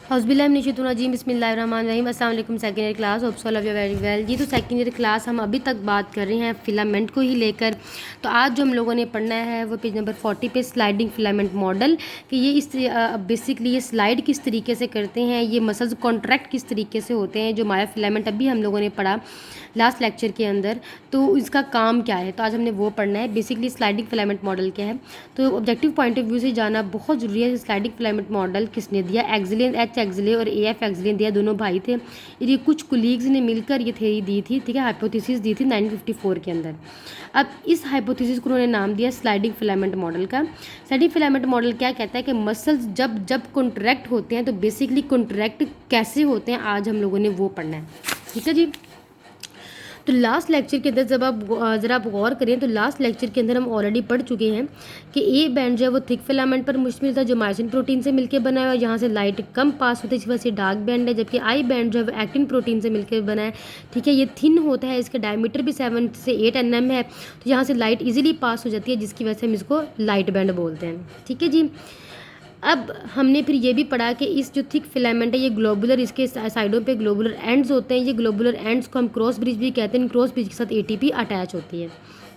हौज़बिल्लाहिमिनश्शैतानिर्रजीम बिस्मिल्लाहिर्रहमानिर्रहीम अस्सलाम वालेकुम second year class hope so all of you very well जी। तो सेकंड ईयर क्लास हम अभी तक बात कर रहे हैं फिलामेंट को ही लेकर। तो आज जो हम लोगों ने पढ़ना है वो पेज नंबर 40 पे स्लाइडिंग फिलामेंट मॉडल कि ये इस बेसिकली ये स्लाइड किस तरीके से करते हैं, ये मसल्स कॉन्ट्रैक्ट किस तरीके से होते हैं, जो माया फिलामेंट अभी हम लोगों ने पढ़ा लास्ट लेक्चर के अंदर, तो इसका काम क्या है। तो आज हमने वो पढ़ना है बेसिकली स्लाइडिंग फिलामेंट मॉडल क्या है। तो ऑब्जेक्टिव पॉइंट ऑफ व्यू से जाना बहुत ज़रूरी है। स्लाइडिंग फिलामेंट मॉडल किसने दिया? एक्सले एच एक्सले और ए एफ एक्सले दिया, दोनों भाई थे। ये कुछ कुलीग्स ने मिलकर ये थ्योरी दी थी, ठीक है, हाइपोथेसिस दी थी 1954 के अंदर। अब इस हाइपोथेसिस को उन्होंने नाम दिया स्लाइडिंग फिलामेंट मॉडल का। स्लाइडिंग फिलामेंट मॉडल क्या कहता है कि मसल्स जब जब कॉन्ट्रैक्ट होते हैं तो बेसिकली कॉन्ट्रैक्ट कैसे होते हैं, आज हम लोगों ने वो पढ़ना है, ठीक है जी। तो लास्ट लेक्चर के अंदर जब आप ज़रा आप गौर करें तो लास्ट लेक्चर के अंदर हम ऑलरेडी पढ़ चुके हैं कि ए बैंड जो है वो थिक फिलामेंट पर मुश्तमिल था, जो मायोसिन प्रोटीन से मिलकर बना है और यहाँ से लाइट कम पास होती है, इस वजह से डार्क बैंड है। जबकि आई बैंड जो है वो एक्टिन प्रोटीन से मिलकर बना है, ठीक है, ये थिन होता है, इसका डायमीटर भी 7 से 8 nm है, तो यहाँ से लाइट ईजिली पास हो जाती है, जिसकी वजह से हम इसको लाइट बैंड बोलते हैं, ठीक है जी। अब हमने फिर ये भी पढ़ा कि इस जो थिक फिलामेंट है ये ग्लोबुलर, इसके साइडों पे ग्लोबुलर एंड्स होते हैं। ये ग्लोबुलर एंड्स को हम क्रॉस ब्रिज भी कहते हैं। क्रॉस ब्रिज के साथ एटीपी अटैच होती है,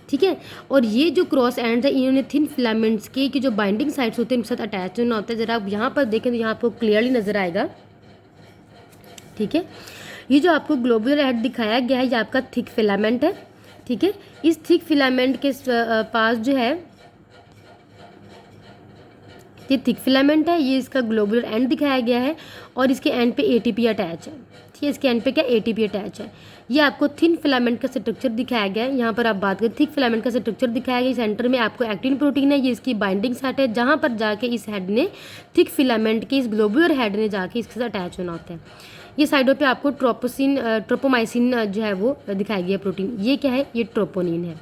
ठीक है। और ये जो क्रॉस एंड्स है इन्होंने थिन फिलामेंट्स के की जो बाइंडिंग साइड्स होते हैं इनके साथ अटैच होना होता है। ज़रा आप यहाँ पर देखें तो यहाँ आपको क्लियरली नज़र आएगा, ठीक है। ये जो आपको ग्लोबुलर हेड दिखाया गया है ये आपका थिक फिलामेंट है, ठीक है। इस थिक फिलामेंट के पास जो है ये थिक फिलामेंट है, ये इसका ग्लोबुलर एंड दिखाया गया है और इसके एंड पे एटीपी अटैच है, ठीक है। इसके एंड पे क्या एटीपी अटैच है। ये आपको थिन फिलामेंट का स्ट्रक्चर दिखाया गया है। यहाँ पर आप बात करें थिक फिलामेंट का स्ट्रक्चर दिखाया गया, सेंटर में आपको एक्टिन प्रोटीन है, ये इसकी बाइंडिंग साइट है, जहाँ पर जाके इस हेड ने थिक फिलामेंट के इस ग्लोबुलर हेड ने जाके इसके साथ अटैच होना होता है। ये साइडों पे आपको ट्रोपोमाइसिन जो है वो दिखाई गया प्रोटीन, ये क्या है, ये ट्रोपोनिन है।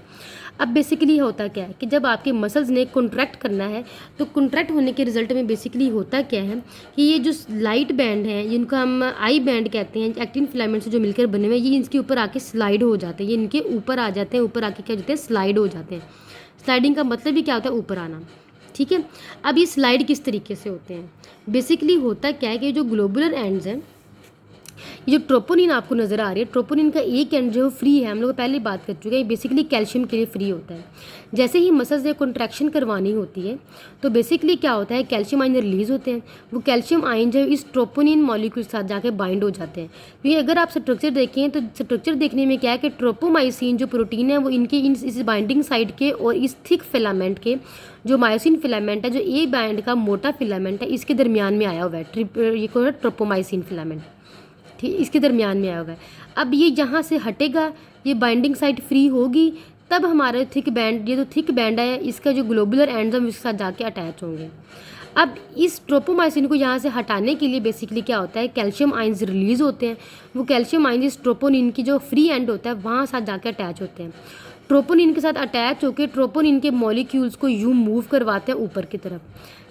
अब बेसिकली होता क्या है कि जब आपके मसल्स ने कॉन्ट्रैक्ट करना है तो कॉन्ट्रैक्ट होने के रिजल्ट में बेसिकली होता क्या है कि ये जो लाइट बैंड हैं जिनको हम आई बैंड कहते हैं, एक्टिन फिलामेंट से जो मिलकर बने हुए हैं, ये इनके ऊपर आके स्लाइड हो जाते हैं, ये इनके ऊपर आ जाते हैं, ऊपर आके क्या हो जाते हैं, स्लाइड हो जाते हैं। स्लाइडिंग का मतलब ही क्या होता है, ऊपर आना, ठीक है। अब ये स्लाइड किस तरीके से होते हैं, बेसिकली होता क्या है कि जो ग्लोबुलर एंड्स हैं, ये जो ट्रोपोनिन आपको नज़र आ रही है, ट्रोपोनिन का एक एंड जो फ्री है, हम लोग पहले बात कर चुके हैं, बेसिकली कैल्शियम के लिए फ्री होता है। जैसे ही मसल्स से कॉन्ट्रैक्शन करवानी होती है तो बेसिकली क्या होता है, कैल्शियम आयन रिलीज होते हैं, वो कैल्शियम आयन जो इस ट्रोपोनिन मॉलिक्यूल के साथ जाके बाइंड हो जाते हैं। तो ये अगर आप स्ट्रक्चर देखें तो स्ट्रक्चर देखने में क्या है कि ट्रोपोमाइसिन जो प्रोटीन है वो इनके इस बाइंडिंग साइड के और इस थिक फिलामेंट के जो मायोसिन फिलामेंट है, जो ए बैंड का मोटा फिलामेंट है, इसके दरमियान में आया हुआ है। ये कौन है, ट्रोपोमाइसिन फिलामेंट, ठीक, इसके दरमियान में आया हुआ है। अब ये यहाँ से हटेगा, ये बाइंडिंग साइट फ्री होगी, तब हमारा थिक बैंड, ये जो थिक बैंड है इसका जो ग्लोबुलर एंड्स हम इसके साथ जाके अटैच होंगे। अब इस ट्रोपोमाइसिन को यहाँ से हटाने के लिए बेसिकली क्या होता है, कैल्शियम आयंस रिलीज होते हैं। वो कैल्शियम आयंस इस ट्रोपोनिन की जो फ्री एंड होता है वहाँ साथ जाके अटैच होते हैं। ट्रोपोनिन के साथ अटैच होकर ट्रोपोनिन के मॉलिक्यूल्स को यूँ मूव करवाते हैं ऊपर की तरफ।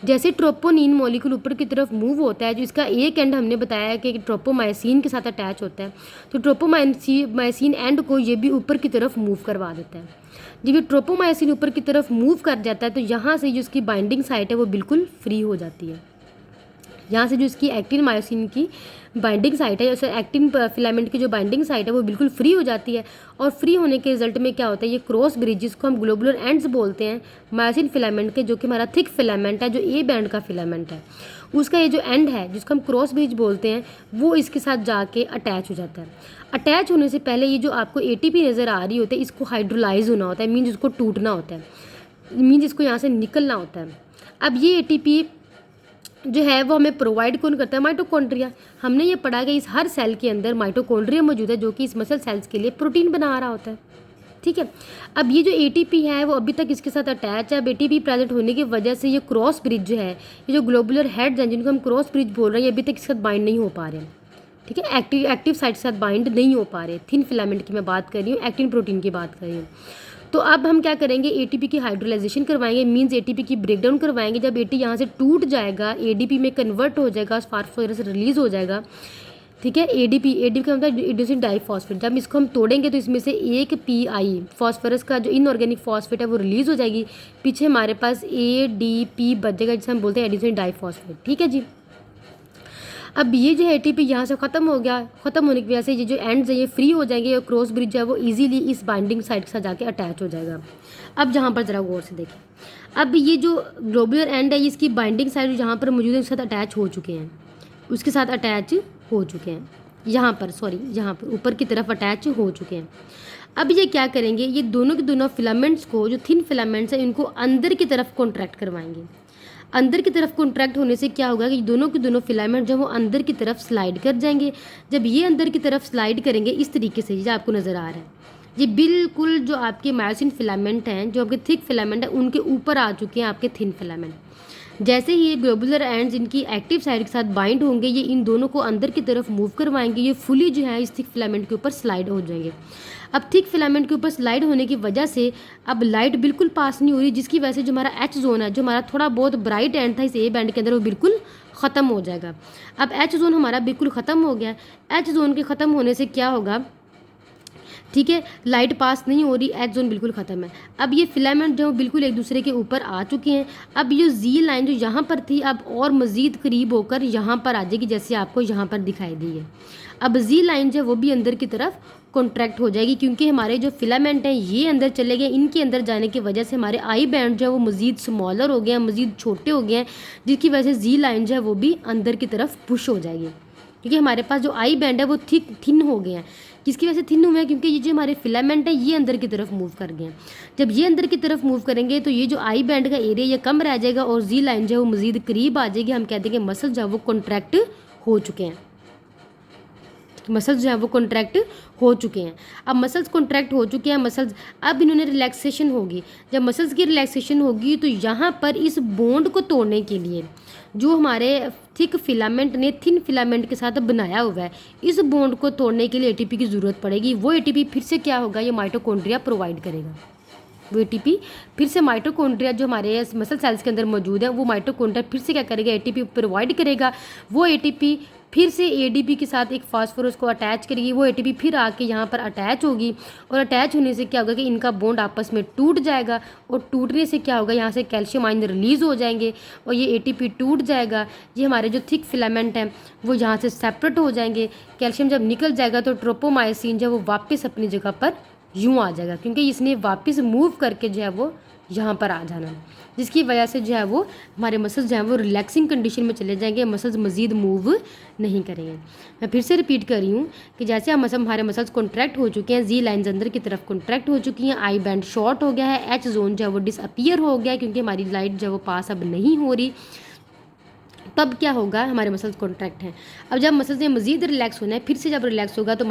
जैसे ट्रोपोनिन मॉलिक्यूल ऊपर की तरफ मूव होता है, जो इसका एक एंड हमने बताया कि ट्रोपोमाइसिन के साथ अटैच होता है, तो ट्रोपोमाइसिन एंड को ये भी ऊपर की तरफ मूव करवा देता है। जब ये ट्रोपोमाइसिन ऊपर की तरफ मूव कर जाता है तो यहाँ से जो इसकी बाइंडिंग साइट है वो बिल्कुल फ्री हो जाती है। यहाँ से जो इसकी एक्टिन मायोसिन की बाइंडिंग साइट है, जैसे एक्टिन फिलामेंट की जो बाइंडिंग साइट है वो बिल्कुल फ्री हो जाती है। और फ्री होने के रिजल्ट में क्या होता है, ये क्रॉस ब्रिज जिसको हम ग्लोबुलर एंड्स बोलते हैं मायोसिन फिलामेंट के, जो कि हमारा थिक फिलामेंट है, जो ए बैंड का फिलामेंट है, उसका ये जो एंड है जिसको हम क्रॉस ब्रिज बोलते हैं, वो इसके साथ जाके अटैच हो जाता है। अटैच होने से पहले ये जो आपको एटीपी नज़र आ रही होती है इसको हाइड्रोलाइज होना होता है, मीन्स इसको टूटना होता है, मीन्स इसको यहाँ से निकलना होता है। अब ये एटीपी जो है वो हमें प्रोवाइड कौन करता है, माइटोकॉन्ड्रिया। हमने ये पढ़ा कि इस हर सेल के अंदर माइटोकॉन्ड्रिया मौजूद है जो कि इस मसल सेल्स के लिए प्रोटीन बना रहा होता है, ठीक है। अब ये जो एटीपी है वो अभी तक इसके साथ अटैच है। अब एटीपी प्रेजेंट होने की वजह से ये क्रॉस ब्रिज जो है, ये जो ग्लोबुलर हेड्स हैं जिनको हम क्रॉस ब्रिज बोल रहे हैं, ये अभी तक इसके साथ बाइंड नहीं हो पा रहे हैं, ठीक है। एक्टिव साइट के साथ बाइंड नहीं हो पा रहे। थिन फिलामेंट की मैं बात कर रही हूँ, एक्टिन प्रोटीन की बात कर रही हूँ। तो अब हम क्या करेंगे, एटीपी की हाइड्रोलाइजेशन करवाएंगे, मींस एटीपी की ब्रेकडाउन करवाएंगे। जब एटी यहाँ से टूट जाएगा, एडीपी में कन्वर्ट हो जाएगा, फास्फोरस रिलीज हो जाएगा, ठीक है। एडीपी का मतलब एडिनोसिन डाइफॉस्फेट। जब इसको हम तोड़ेंगे तो इसमें से एक पीआई फॉस्फोरस का जो इनऑर्गेनिक फॉस्फेट है वो रिलीज हो जाएगी, पीछे हमारे पास एडीपी बचेगा जिसे हम बोलते हैं एडिनोसिन डाइफॉस्फेट, ठीक है जी। अब ये जो है एटीपी यहाँ से ख़त्म हो गया, ख़त्म होने की वजह से ये जो एंड्स है ये फ्री हो जाएंगे और क्रॉस ब्रिज जो है वो इजीली इस बाइंडिंग साइड के साथ जाके अटैच हो जाएगा। अब जहाँ पर ज़रा गौर से देखें, अब ये जो ग्लोबुलर एंड है इसकी बाइंडिंग साइड जहाँ पर मौजूद है उसके साथ अटैच हो चुके हैं, उसके साथ अटैच हो चुके हैं, यहाँ पर सॉरी यहाँ पर ऊपर की तरफ अटैच हो चुके हैं। अब ये क्या करेंगे, ये दोनों के दोनों फिलामेंट्स को, जो थिन फिलामेंट्स हैं इनको अंदर की तरफ कॉन्ट्रैक्ट करवाएंगे। अंदर की तरफ कॉन्ट्रैक्ट होने से क्या होगा कि दोनों के दोनों फिलामेंट जो वो अंदर की तरफ स्लाइड कर जाएंगे। जब ये अंदर की तरफ स्लाइड करेंगे इस तरीके से, जो आपको नज़र आ रहा है, ये बिल्कुल जो आपके मायोसिन फिलामेंट हैं, जो आपके थिक फिलामेंट हैं, उनके ऊपर आ चुके हैं आपके थिन फिलामेंट। जैसे ही ये ग्लोबुलर एंड्स इनकी एक्टिव साइड के साथ बाइंड होंगे, ये इन दोनों को अंदर की तरफ मूव करवाएंगे, ये फुली जो है इस थिक फिलामेंट के ऊपर स्लाइड हो जाएंगे। अब थिक फिलामेंट के ऊपर स्लाइड होने की वजह से अब लाइट बिल्कुल पास नहीं हो रही, जिसकी वजह से जो हमारा एच जोन है, जो हमारा थोड़ा बहुत ब्राइट एंड था इस ए बैंड के अंदर, वो बिल्कुल ख़त्म हो जाएगा। अब एच जोन हमारा बिल्कुल ख़त्म हो गया। एच जोन के ख़त्म होने से क्या होगा, ठीक है, लाइट पास नहीं हो रही, एच जोन बिल्कुल ख़त्म है। अब ये फिलामेंट जो बिल्कुल एक दूसरे के ऊपर आ चुके हैं। अब ये जी लाइन जो यहाँ पर थी अब और मज़ीद करीब होकर यहाँ पर आ जाएगी, जैसे आपको यहाँ पर दिखाई दी है। अब जी लाइन जो वो भी अंदर की तरफ कॉन्ट्रैक्ट हो जाएगी, क्योंकि हमारे जो फिलामेंट हैं ये अंदर चले गए। इनके अंदर जाने की वजह से हमारे आई बैंड जो है वो मज़ीद स्मॉलर हो गए हैं, मज़ीद छोटे हो गए हैं, जिसकी वजह से जी लाइन जो है वो भी अंदर की तरफ पुश हो जाएगी, क्योंकि हमारे पास जो आई बैंड है वो थिन हो गए हैं। किसकी वजह से थिन हुए हैं, क्योंकि ये जो हमारे फिलामेंट है ये अंदर की तरफ मूव कर गए हैं। जब ये अंदर की तरफ मूव करेंगे तो ये जो आई बैंड का एरिया ये कम रह जाएगा और जी लाइन जो है वो मज़ीद करीब आ जाएगी। हम कहते हैं कि मसल जो है वो कॉन्ट्रैक्ट हो चुके हैं, मसल्स जो है वो कॉन्ट्रैक्ट हो चुके हैं। अब मसल्स कॉन्ट्रैक्ट हो चुके हैं, मसल्स अब इन्होंने रिलैक्सेशन होगी। जब मसल्स की रिलैक्सेशन होगी तो यहाँ पर इस बॉन्ड को तोड़ने के लिए जो हमारे थिक फिलामेंट ने थिन फिलामेंट के साथ बनाया हुआ है, इस बॉन्ड को तोड़ने के लिए एटीपी की ज़रूरत पड़ेगी। वो एटीपी फिर से क्या होगा, ये माइटोकॉन्ड्रिया प्रोवाइड करेगा। वो एटीपी फिर से माइटोकॉन्ड्रिया जो हमारे मसल सेल्स के अंदर मौजूद है, वो माइटोकॉन्ड्रिया फिर से क्या करेगा, एटीपी प्रोवाइड करेगा। वो एटीपी फिर से एडीपी के साथ एक फास्फोरस को अटैच करेगी। वो एटीपी फिर आके यहाँ पर अटैच होगी और अटैच होने से क्या होगा कि इनका बॉन्ड आपस में टूट जाएगा और टूटने से क्या होगा, यहाँ से कैल्शियम आयन रिलीज़ हो जाएंगे और ये एटीपी टूट जाएगा। ये हमारे जो थिक फिलामेंट हैं वो यहाँ से सेपरेट हो जाएंगे। कैल्शियम जब निकल जाएगा तो ट्रोपोमायोसिन जो वो वापस अपनी जगह पर यूँ आ जाएगा, क्योंकि इसने वापस मूव करके जो है वो यहाँ पर आ जाना, जिसकी वजह से जो है वो हमारे मसल्स जो हैं वो रिलैक्सिंग कंडीशन में चले जाएंगे, मसल्स मज़ीद मूव नहीं करेंगे। मैं फिर से रिपीट कर रही हूँ कि जैसे हमारे मसल्स कॉन्ट्रैक्ट हो चुके हैं, जी लाइन्स अंदर की तरफ कॉन्ट्रैक्ट हो चुकी हैं, आई बैंड शॉर्ट हो गया है, एच जोन जो है वो डिसअपीयर हो गया है, क्योंकि हमारी लाइट जो है वो पास अब नहीं हो रही। तब क्या होगा, हमारे मसल्स कॉन्ट्रैक्ट हैं। अब जब मसल्स ने मज़ीद रिलैक्स होना है, फिर से जब रिलैक्स होगा तो